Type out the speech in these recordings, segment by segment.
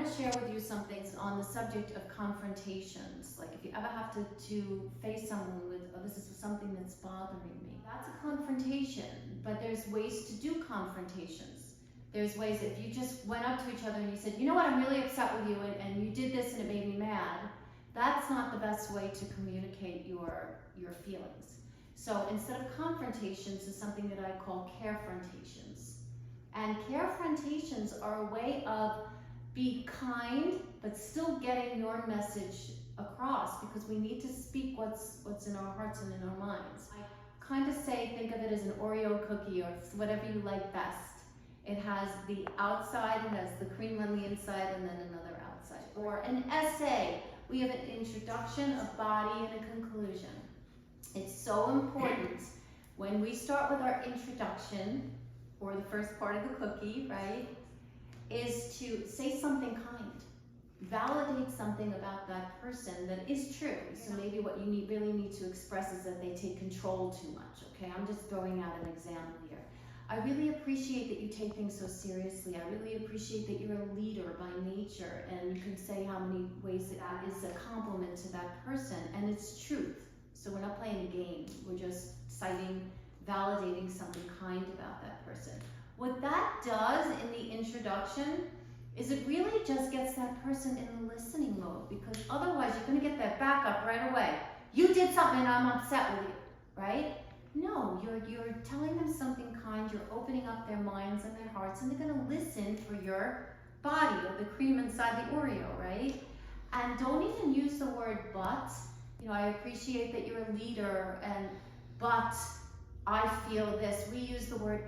want to share with you something on the subject of confrontations. Like if you ever have to face someone with, oh, this is something that's bothering me. That's a confrontation, but there's ways to do confrontations. There's ways, if you just went up to each other and you said, you know what, I'm really upset with you and you did this and it made me mad, that's not the best way to communicate your feelings. So instead of confrontations is something that I call carefrontations. And carefrontations are a way of be kind, but still getting your message across, because we need to speak what's in our hearts and in our minds. I kind of say, think of it as an Oreo cookie or whatever you like best. It has the outside, it has the cream on the inside, and then another outside. Or an essay. We have an introduction, a body, and a conclusion. It's so important when we start with our introduction, or the first part of the cookie, right, is to say something kind. Validate something about that person that is true. So maybe what you really need to express is that they take control too much, okay? I'm just throwing out an example here. I really appreciate that you take things so seriously. I really appreciate that you're a leader by nature, and you can say how many ways that is a compliment to that person, and it's truth. So we're not playing a game. We're just citing, validating something kind about that person. What that does in the introduction is it really just gets that person in the listening mode, because otherwise you're going to get that backup right away. You did something and I'm upset with you, right? No, you're telling them something kind, you're opening up their minds and their hearts, and they're going to listen for your body, or the cream inside the Oreo, right? And don't even use the word but. You know, I appreciate that you're a leader, but I feel this. We use the word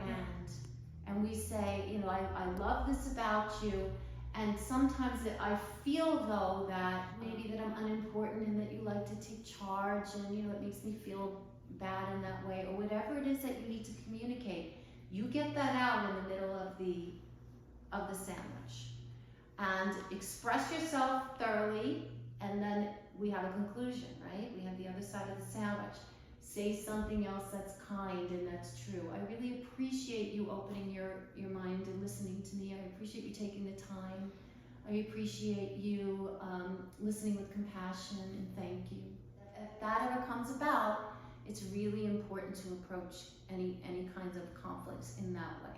and we say, you know, I love this about you, and sometimes I feel though that maybe that I'm unimportant and that you like to take charge, and you know, it makes me feel bad in that way, or whatever it is that you need to communicate. You get that out in the middle of the sandwich, and express yourself thoroughly, and then we have a conclusion, right? We have the other side of the sandwich. Say something else that's kind and that's true. I really appreciate you opening your mind and listening to me. I appreciate you taking the time. I appreciate you listening with compassion, and thank you. If that ever comes about, it's really important to approach any kinds of conflicts in that way.